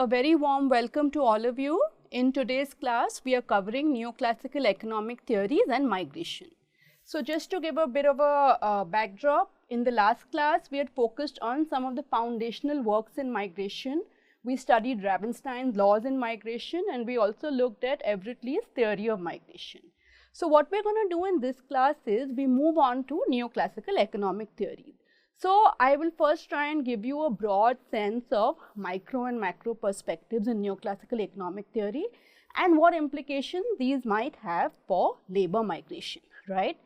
a very warm welcome to all of you. In today's class, we are covering neoclassical economic theories and migration. So just to give a bit of a backdrop, in the last class, we had focused on some of the foundational works in migration. We studied Ravenstein's laws in migration, and we also looked at Everett Lee's theory of migration. So what we're going to do in this class is we move on to neoclassical economic theories. So I will first try and give you a broad sense of micro and macro perspectives in neoclassical economic theory and what implications these might have for labor migration, right?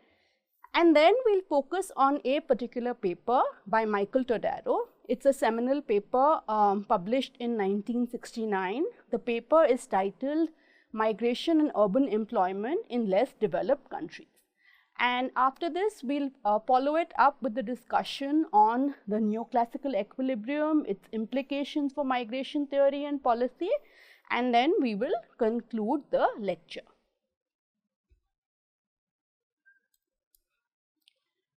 And then we'll focus on a particular paper by Michael Todaro. It's a seminal paper published in 1969. The paper is titled Migration and Urban Employment in Less Developed Countries. And after this, we'll follow it up with the discussion on the neoclassical equilibrium, its implications for migration theory and policy, and then we will conclude the lecture.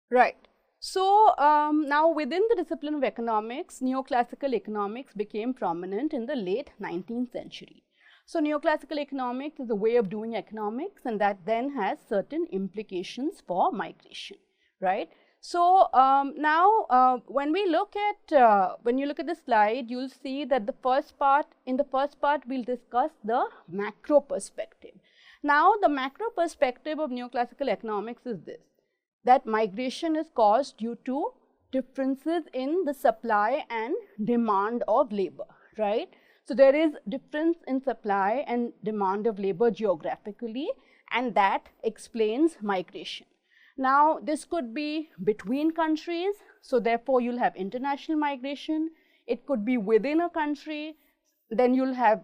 Right. So, now within the discipline of economics, neoclassical economics became prominent in the late 19th century. So, neoclassical economics is a way of doing economics, and that then has certain implications for migration, right? So, now when you look at the slide, you'll see that in the first part we'll discuss the macro perspective. Now, the macro perspective of neoclassical economics is this, that migration is caused due to differences in the supply and demand of labor, right? So, there is difference in supply and demand of labor geographically, and that explains migration. Now, this could be between countries, so therefore, you'll have international migration. It could be within a country, then you'll have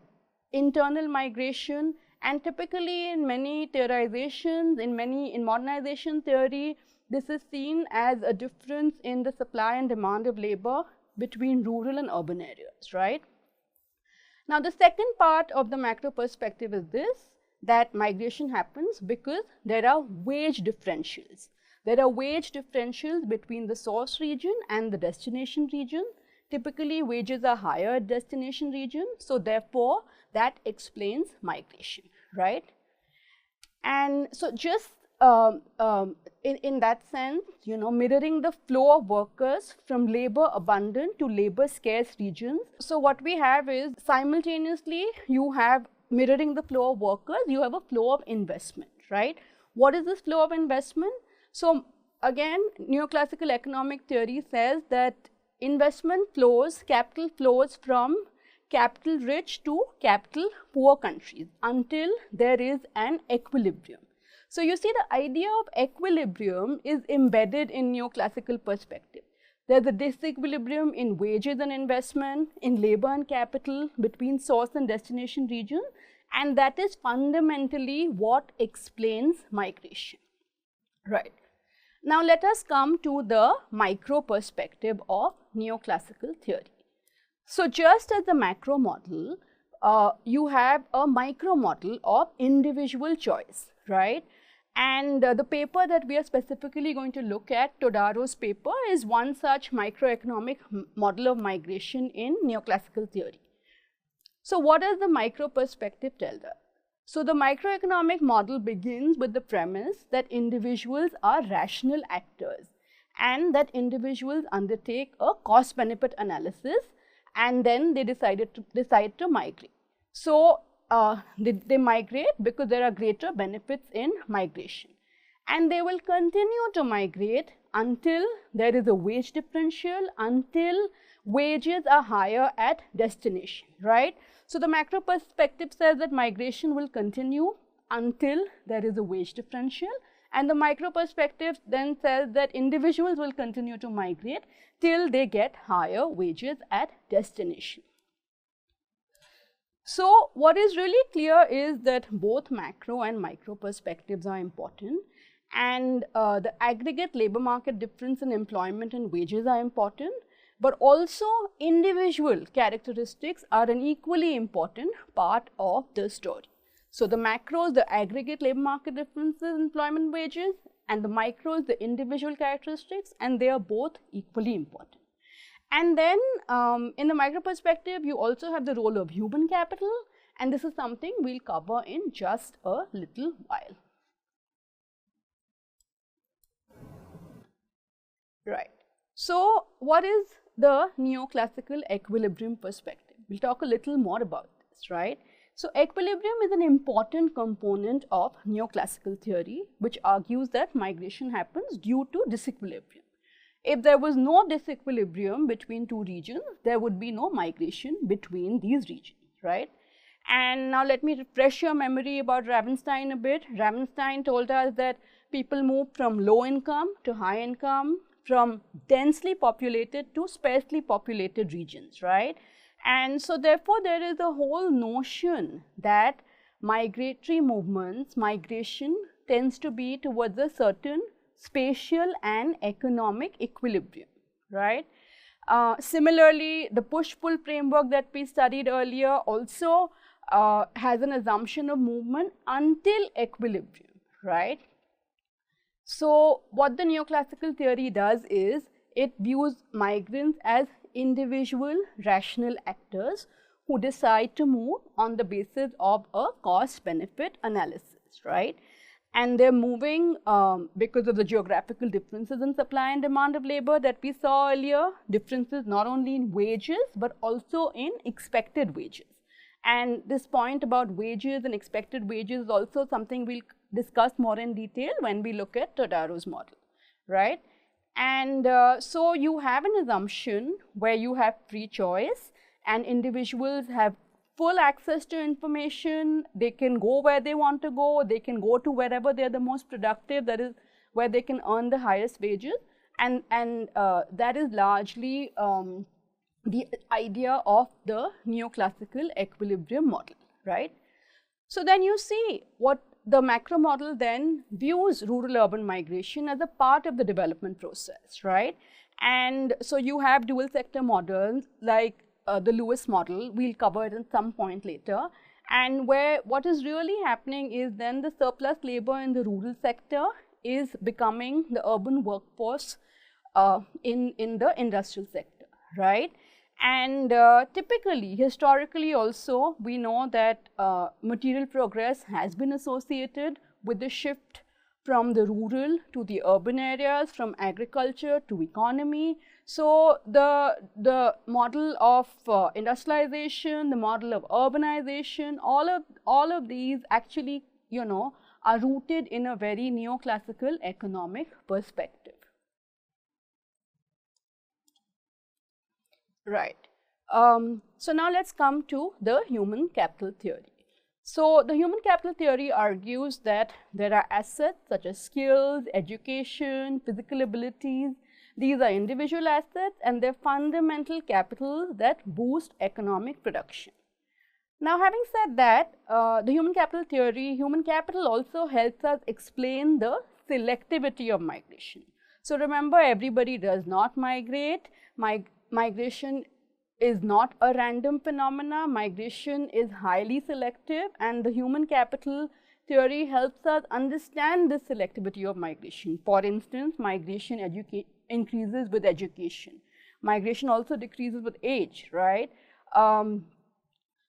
internal migration, and typically in many theorizations, in modernization theory, this is seen as a difference in the supply and demand of labor between rural and urban areas, right? Now, the second part of the macro perspective is this, that migration happens because there are wage differentials. There are wage differentials between the source region and the destination region. Typically, wages are higher at destination region, so therefore, that explains migration, right? And so, just in that sense, you know, mirroring the flow of workers from labor abundant to labor scarce regions. So, what we have is simultaneously you have mirroring the flow of workers, you have a flow of investment, right? What is this flow of investment? So, again, neoclassical economic theory says that investment flows, capital flows from capital rich to capital poor countries until there is an equilibrium. So, you see, the idea of equilibrium is embedded in neoclassical perspective. There is a disequilibrium in wages and investment, in labor and capital between source and destination region, and that is fundamentally what explains migration, right? Now, let us come to the micro perspective of neoclassical theory. So, just as the macro model, you have a micro model of individual choice, right? And the paper that we are specifically going to look at, Todaro's paper, is one such microeconomic model of migration in neoclassical theory. So, what does the micro perspective tell us? So, the microeconomic model begins with the premise that individuals are rational actors and that individuals undertake a cost-benefit analysis and then they decide to migrate. So, they migrate because there are greater benefits in migration, and they will continue to migrate until there is a wage differential, until wages are higher at destination, right? So, the macro perspective says that migration will continue until there is a wage differential, and the micro perspective then says that individuals will continue to migrate till they get higher wages at destination. So, what is really clear is that both macro and micro perspectives are important, and the aggregate labor market difference in employment and wages are important, but also individual characteristics are an equally important part of the story. So, the macros, the aggregate labor market differences in employment wages, and the micros, the individual characteristics, and they are both equally important. And then in the micro perspective, you also have the role of human capital, and this is something we'll cover in just a little while. Right. So, what is the neoclassical equilibrium perspective? We'll talk a little more about this, right? So, equilibrium is an important component of neoclassical theory, which argues that migration happens due to disequilibrium. If there was no disequilibrium between two regions, there would be no migration between these regions, right? And now let me refresh your memory about Ravenstein a bit. Ravenstein told us that people move from low income to high income, from densely populated to sparsely populated regions, right? And so therefore, there is a whole notion that migratory movements, migration tends to be towards a certain spatial and economic equilibrium, right? Similarly, the push-pull framework that we studied earlier also has an assumption of movement until equilibrium, right? So, what the neoclassical theory does is, it views migrants as individual rational actors who decide to move on the basis of a cost-benefit analysis, right? And they're moving because of the geographical differences in supply and demand of labor that we saw earlier, differences not only in wages, but also in expected wages. And this point about wages and expected wages is also something we'll discuss more in detail when we look at Todaro's model, right? And so you have an assumption where you have free choice and individuals have full access to information, they can go where they want to go, they can go to wherever they're the most productive, that is where they can earn the highest wages, and that is largely the idea of the neoclassical equilibrium model, right? So then you see what the macro model then views rural-urban migration as a part of the development process, right? And so you have dual sector models like the Lewis model, we'll cover it at some point later, and where what is really happening is then the surplus labor in the rural sector is becoming the urban workforce in the industrial sector, right? And typically, historically also, we know that material progress has been associated with the shift from the rural to the urban areas, from agriculture to economy. So, the model of industrialization, the model of urbanization, all of these actually, you know, are rooted in a very neoclassical economic perspective. Right. So now let's come to the human capital theory. So the human capital theory argues that there are assets such as skills, education, physical abilities. These are individual assets and they're fundamental capital that boost economic production. Now, having said that, the human capital theory, human capital also helps us explain the selectivity of migration. So remember, everybody does not migrate. Migration is not a random phenomena, migration is highly selective, and the human capital theory helps us understand the selectivity of migration. For instance, migration increases with education. Migration also decreases with age, right?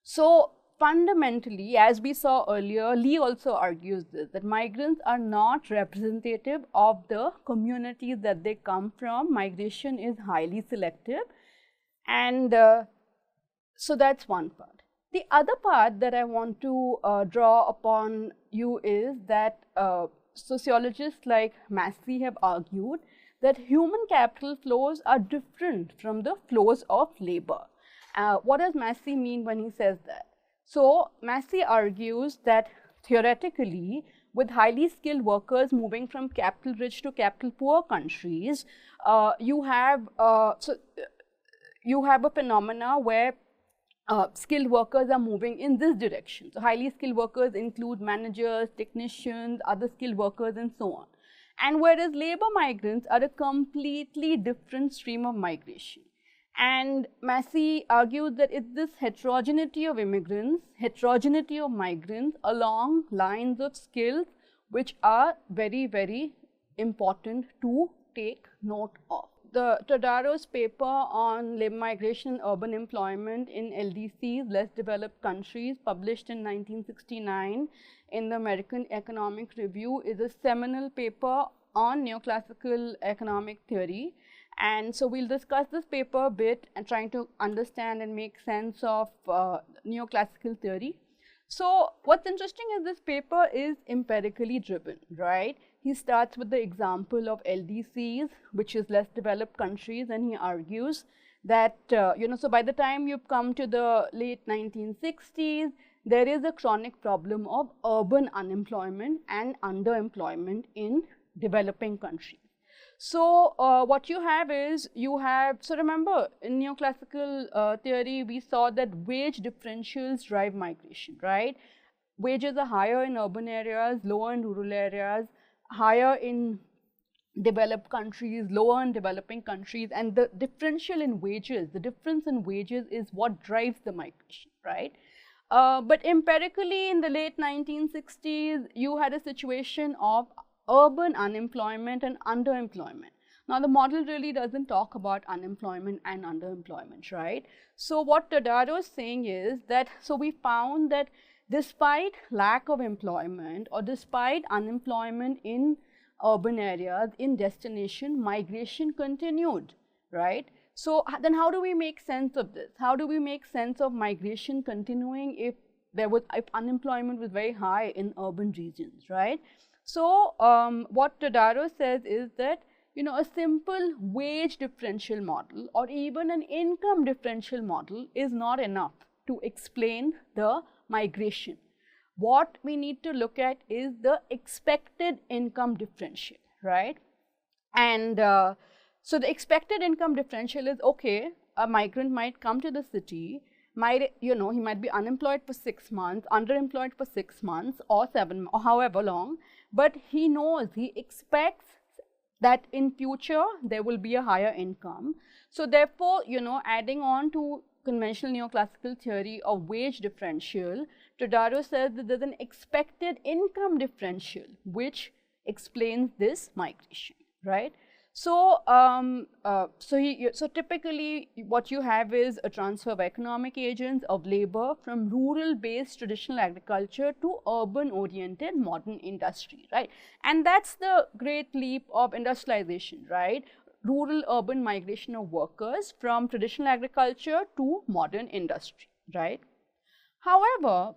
So fundamentally, as we saw earlier, Lee also argues this, that migrants are not representative of the communities that they come from. Migration is highly selective, and so that's one part. The other part that I want to draw upon you is that sociologists like Massey have argued that human capital flows are different from the flows of labor. What does Massey mean when he says that? So Massey argues that theoretically, with highly skilled workers moving from capital rich to capital poor countries, you have a phenomena where skilled workers are moving in this direction. So highly skilled workers include managers, technicians, other skilled workers, and so on. And whereas labor migrants are a completely different stream of migration. And Massey argues that it's this heterogeneity of immigrants, heterogeneity of migrants along lines of skills which are very, very important to take note of. the Todaro's paper on labor migration and urban employment in LDCs, less developed countries, published in 1969 in the American Economic Review, is a seminal paper on neoclassical economic theory. And so we'll discuss this paper a bit and trying to understand and make sense of neoclassical theory. So what's interesting is this paper is empirically driven, right? He starts with the example of LDCs, which is less developed countries, and he argues that, so by the time you've come to the late 1960s, there is a chronic problem of urban unemployment and underemployment in developing countries. So what you have is, so remember in neoclassical theory, we saw that wage differentials drive migration, right? Wages are higher in urban areas, lower in rural areas, higher in developed countries, lower in developing countries, and the differential in wages, the difference in wages is what drives the migration, right? But empirically in the late 1960s, you had a situation of urban unemployment and underemployment. Now, the model really doesn't talk about unemployment and underemployment, right? So what Todaro is saying is that, so we found that despite lack of employment or despite unemployment in urban areas, in destination, migration continued, right? So then how do we make sense of this? How do we make sense of migration continuing if unemployment was very high in urban regions, right? So what Todaro says is that, a simple wage differential model or even an income differential model is not enough to explain the migration. What we need to look at is the expected income differential, right? And so the expected income differential is, okay, a migrant might come to the city, he might be unemployed for 6 months, underemployed for 6 months or 7 or however long, but he knows, he expects that in future there will be a higher income. So therefore, adding on to conventional neoclassical theory of wage differential, Todaro says that there's an expected income differential which explains this migration, right? So, so typically what you have is a transfer of economic agents, of labor from rural-based traditional agriculture to urban-oriented modern industry, right? And that's the great leap of industrialization, right? Rural-urban migration of workers from traditional agriculture to modern industry, right? However,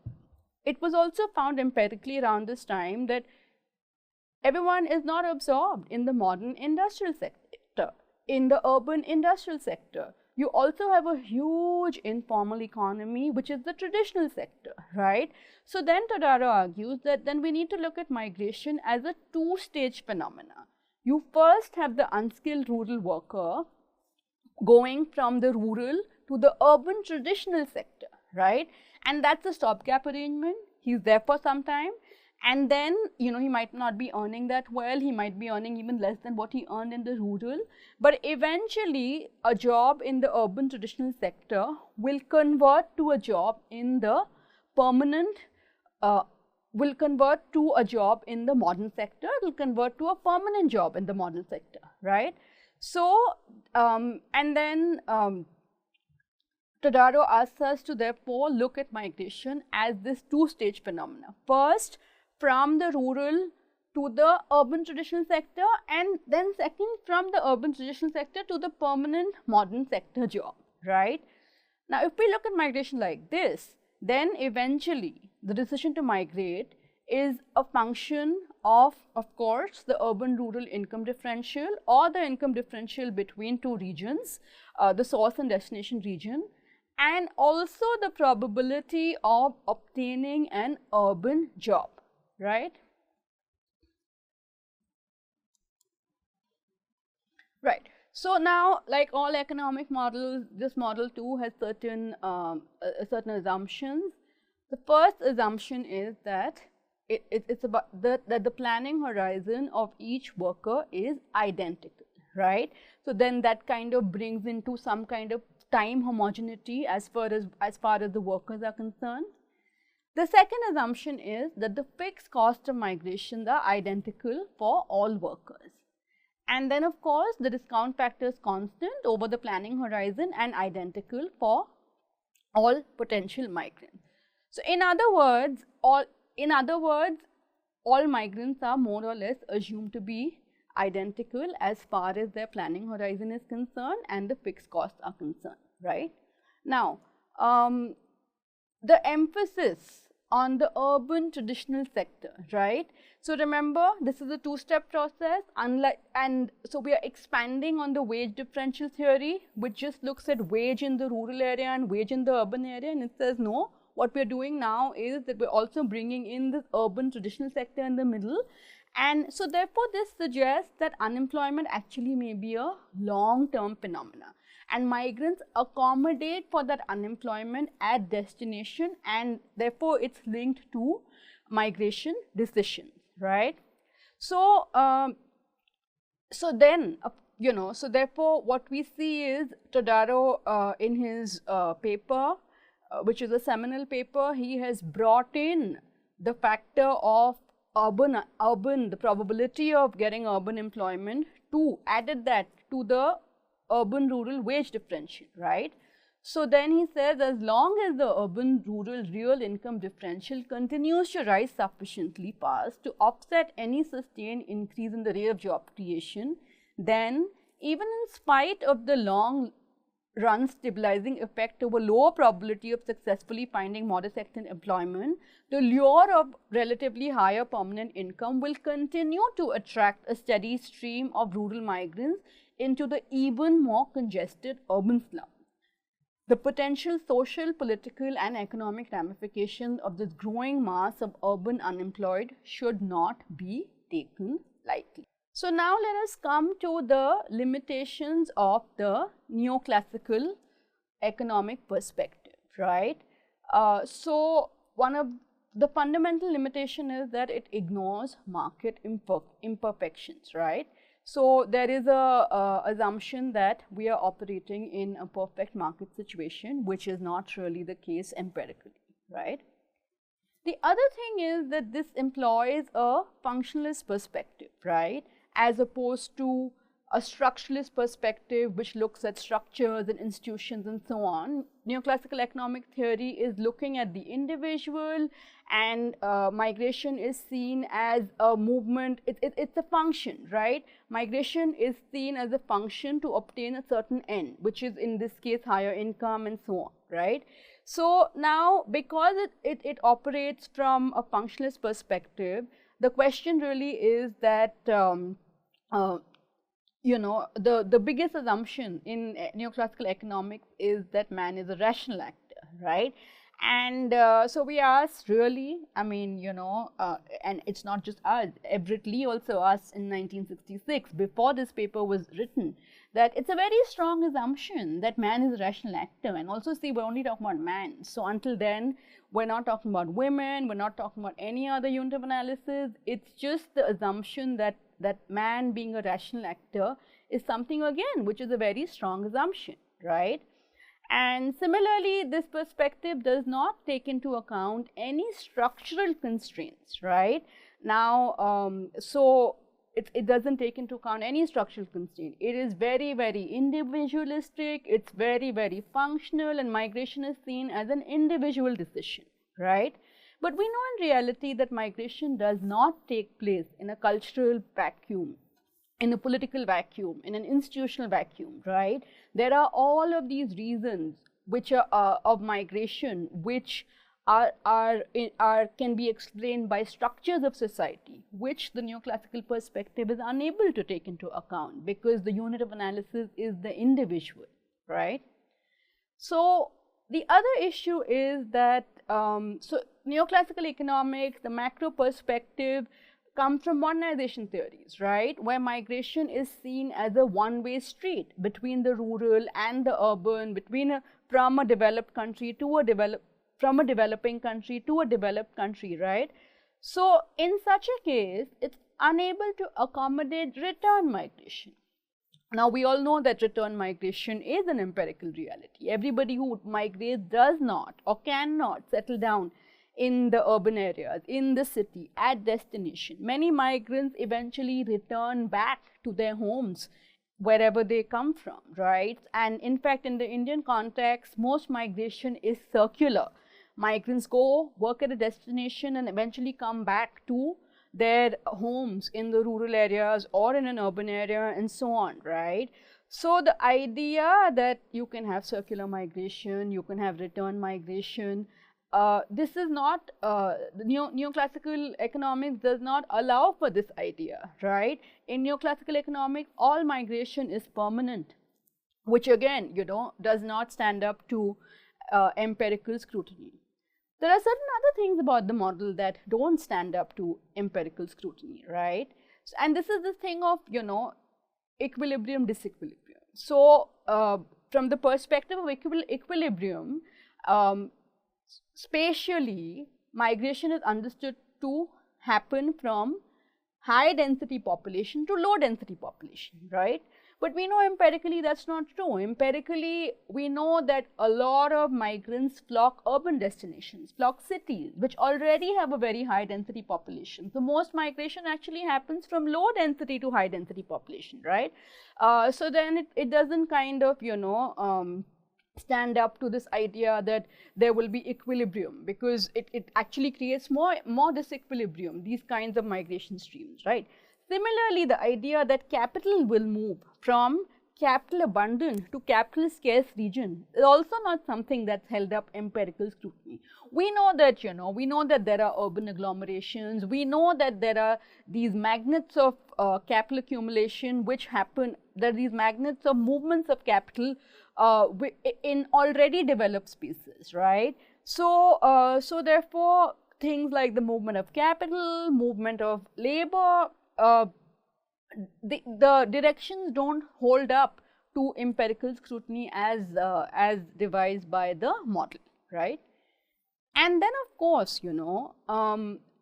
it was also found empirically around this time that everyone is not absorbed in the modern industrial sector, in the urban industrial sector. You also have a huge informal economy, which is the traditional sector, right? So then Todaro argues that then we need to look at migration as a two-stage phenomena. You first have the unskilled rural worker going from the rural to the urban traditional sector, right? And that's a stopgap arrangement. He's there for some time. And then, he might not be earning that well, he might be earning even less than what he earned in the rural. But eventually, a job in the urban traditional sector will convert to a job in the permanent, will convert to a job in the modern sector, it will convert to a permanent job in the modern sector, right? So, and then Todaro asks us to therefore look at migration as this two-stage phenomena. First, from the rural to the urban traditional sector, and then second, from the urban traditional sector to the permanent modern sector job, right? Now, if we look at migration like this, then eventually the decision to migrate is a function of course, the urban-rural income differential or the income differential between two regions, the source and destination region, and also the probability of obtaining an urban job, right? Right. So now, like all economic models, this model too has certain assumptions. The first assumption is that it's about that the planning horizon of each worker is identical, right? So then that kind of brings into some kind of time homogeneity as far as the workers are concerned. The second assumption is that the fixed cost of migration are identical for all workers. And then of course, the discount factor is constant over the planning horizon and identical for all potential migrants. So in other words, all migrants are more or less assumed to be identical as far as their planning horizon is concerned and the fixed costs are concerned, right? Now, the emphasis on the urban traditional sector, right? So remember, this is a two-step process, and so we are expanding on the wage differential theory, which just looks at wage in the rural area and wage in the urban area, and it says no. What we are doing now is that we're also bringing in this urban traditional sector in the middle, and so therefore this suggests that unemployment actually may be a long-term phenomena, and migrants accommodate for that unemployment at destination, and therefore it's linked to migration decisions, right? So, so therefore what we see is Todaro in his paper, which is a seminal paper, he has brought in the factor of the probability of getting urban employment, added that to the urban rural wage differential, right? So then he says, as long as the urban rural real income differential continues to rise sufficiently fast to offset any sustained increase in the rate of job creation, then even in spite of the long run stabilizing effect over lower probability of successfully finding modest extent employment, the lure of relatively higher permanent income will continue to attract a steady stream of rural migrants into the even more congested urban slum. The potential social, political and economic ramifications of this growing mass of urban unemployed should not be taken lightly. So now let us come to the limitations of the neoclassical economic perspective, right? So one of the fundamental limitation is that it ignores market imperfections, right? So there is a assumption that we are operating in a perfect market situation, which is not really the case empirically, right? The other thing is that this employs a functionalist perspective, right, as opposed to a structuralist perspective which looks at structures and institutions and so on. Neoclassical economic theory is looking at the individual, and migration is seen as a movement, it's a function, right? Migration is seen as a function to obtain a certain end, which is in this case higher income and so on, right? So now, because it operates from a functionalist perspective, the question really is that the biggest assumption in neoclassical economics is that man is a rational actor, right? And so we asked really, I mean, and it's not just us, Everett Lee also asked in 1966, before this paper was written, that it's a very strong assumption that man is a rational actor. And also see, we're only talking about man. So until then, we're not talking about women, we're not talking about any other unit of analysis. It's just the assumption that man being a rational actor is something, again, which is a very strong assumption, right? And similarly, this perspective does not take into account any structural constraints, right? Now, so it doesn't take into account any structural constraint. It is very, very individualistic, it's very, very functional, and migration is seen as an individual decision, right? But we know in reality that migration does not take place in a cultural vacuum, in a political vacuum, in an institutional vacuum, right? There are all of these reasons which are of migration, which can be explained by structures of society, which the neoclassical perspective is unable to take into account, because the unit of analysis is the individual, right? So the other issue is that so neoclassical economics, the macro perspective, comes from modernization theories, right, where migration is seen as a one-way street between the rural and the urban, from a developed country to from a developing country to a developed country, right? So in such a case, it's unable to accommodate return migration. Now we all know that return migration is an empirical reality. Everybody who migrates does not or cannot settle down in the urban areas, in the city, at destination. Many migrants eventually return back to their homes wherever they come from, right? And in fact, in the Indian context, most migration is circular. Migrants go, work at a destination, and eventually come back to their homes in the rural areas or in an urban area and so on, right? So the idea that you can have circular migration, you can have return migration, this is not, neoclassical economics does not allow for this idea, right? In neoclassical economics, all migration is permanent, which again, does not stand up to empirical scrutiny. There are certain other things about the model that don't stand up to empirical scrutiny, right? So, and this is the thing of, equilibrium, disequilibrium. So, from the perspective of equilibrium, spatially, migration is understood to happen from high density population to low density population, right? But we know empirically that's not true. Empirically, we know that a lot of migrants flock urban destinations, flock cities, which already have a very high density population. So most migration actually happens from low density to high density population, right? So then it doesn't kind of, stand up to this idea that there will be equilibrium, because it actually creates more disequilibrium, these kinds of migration streams, right? Similarly, the idea that capital will move from capital abundant to capital scarce region is also not something that's held up empirical scrutiny. We know that, there are urban agglomerations, we know that there are these magnets of capital accumulation which happen, there are these magnets of movements of capital in already developed spaces, right? So, so therefore, things like the movement of capital, movement of labor, the directions don't hold up to empirical scrutiny as devised by the model, right? And then of course,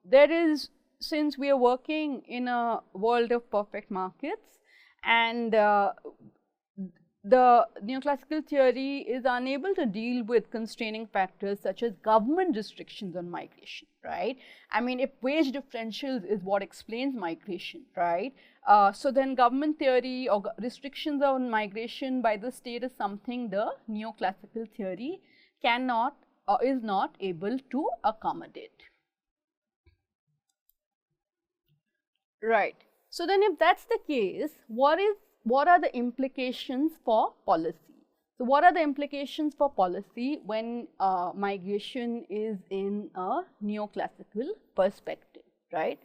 there is, since we are working in a world of perfect markets, and the neoclassical theory is unable to deal with constraining factors such as government restrictions on migration, right? I mean, if wage differentials is what explains migration, right? So then government theory or restrictions on migration by the state is something the neoclassical theory cannot or is not able to accommodate. Right. So then if that's the case, what are the implications for policy? So what are the implications for policy when migration is in a neoclassical perspective, right?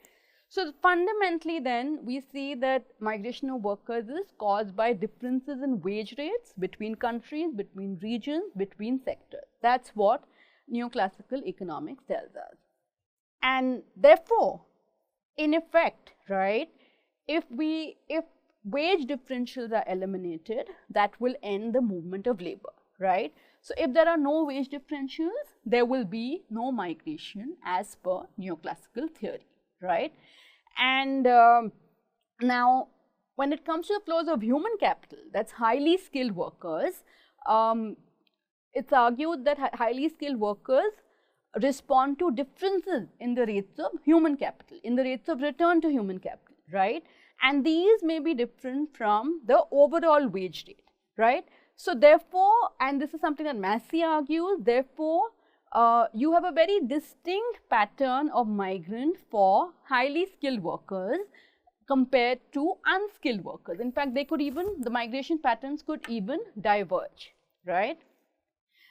So fundamentally then we see that migration of workers is caused by differences in wage rates between countries, between regions, between sectors. That's what neoclassical economics tells us. And therefore, in effect, right, if wage differentials are eliminated, that will end the movement of labor, right? So if there are no wage differentials, there will be no migration as per neoclassical theory, right? And now, when it comes to the flows of human capital, that's highly skilled workers, it's argued that highly skilled workers respond to differences in the rates of human capital, in the rates of return to human capital, right? And these may be different from the overall wage rate, right? So therefore, and this is something that Massey argues, therefore, you have a very distinct pattern of migrant for highly skilled workers compared to unskilled workers. In fact, the migration patterns could even diverge, right?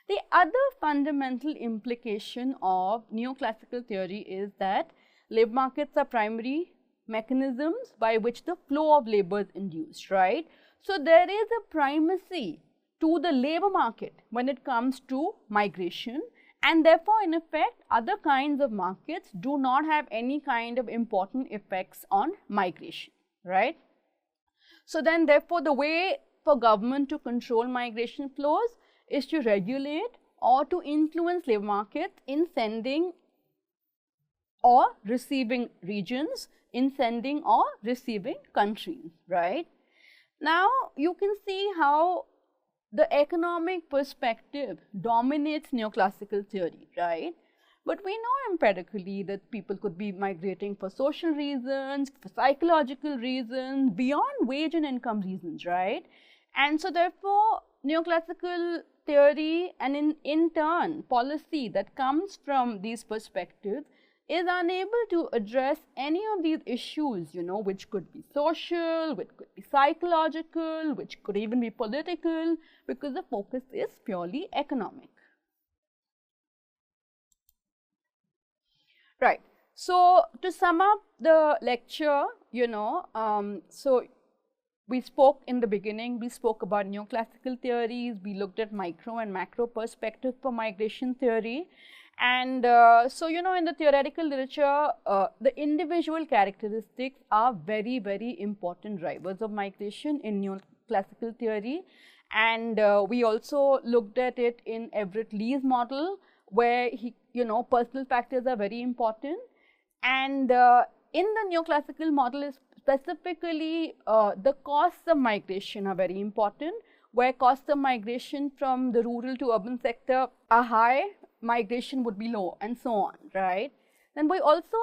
The other fundamental implication of neoclassical theory is that labor markets are primary mechanisms by which the flow of labor is induced, right? So there is a primacy to the labor market when it comes to migration, and therefore in effect other kinds of markets do not have any kind of important effects on migration, right? So then therefore the way for government to control migration flows is to regulate or to influence labor markets in sending or receiving regions, in sending or receiving countries, right? Now you can see how the economic perspective dominates neoclassical theory, right? But we know empirically that people could be migrating for social reasons, for psychological reasons, beyond wage and income reasons, right? And so therefore, neoclassical theory and in turn policy that comes from these perspectives is unable to address any of these issues, you know, which could be social, which could be psychological, which could even be political, because the focus is purely economic. Right. So, to sum up the lecture, you know, so we spoke in the beginning, we spoke about neoclassical theories, we looked at micro and macro perspective for migration theory. And so, you know, in the theoretical literature, the individual characteristics are very, very important drivers of migration in neoclassical theory. And we also looked at it in Everett Lee's model, where you know, personal factors are very important. And in the neoclassical model is specifically the costs of migration are very important, where costs of migration from the rural to urban sector are high, migration would be low, and so on, right? Then we also,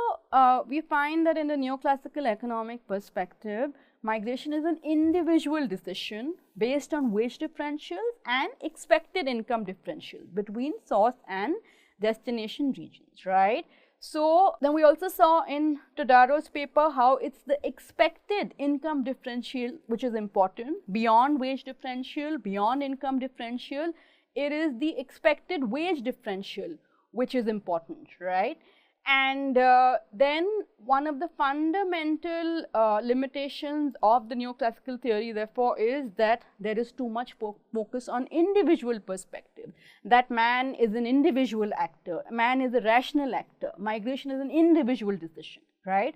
we find that in the neoclassical economic perspective, migration is an individual decision based on wage differentials and expected income differentials between source and destination regions, right? So then we also saw in Todaro's paper how it's the expected income differential which is important, beyond wage differential, beyond income differential. It is the expected wage differential which is important, right? And then one of the fundamental limitations of the neoclassical theory, therefore, is that there is too much focus on individual perspective, that man is an individual actor, man is a rational actor, migration is an individual decision, right?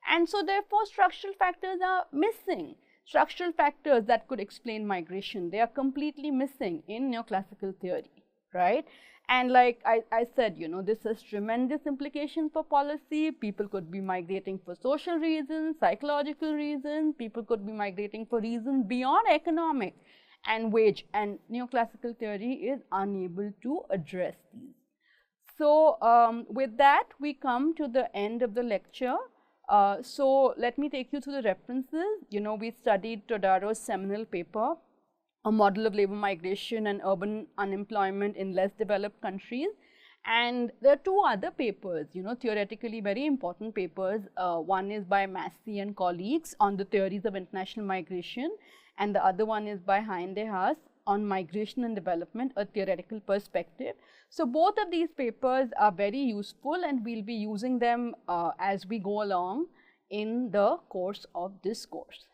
And so therefore, structural factors are missing. Structural factors that could explain migration, they are completely missing in neoclassical theory, right? And like I said, you know, this has tremendous implications for policy. People could be migrating for social reasons, psychological reasons, people could be migrating for reasons beyond economic and wage, and neoclassical theory is unable to address these. So with that, we come to the end of the lecture. So let me take you through the references. You know, we studied Todaro's seminal paper, A Model of Labor Migration and Urban Unemployment in Less Developed Countries. And there are two other papers, you know, theoretically very important papers. One is by Massey and colleagues on the theories of international migration, and the other one is by Haende Haas on migration and development, a theoretical perspective. So both of these papers are very useful, and we'll be using them as we go along in the course of this course.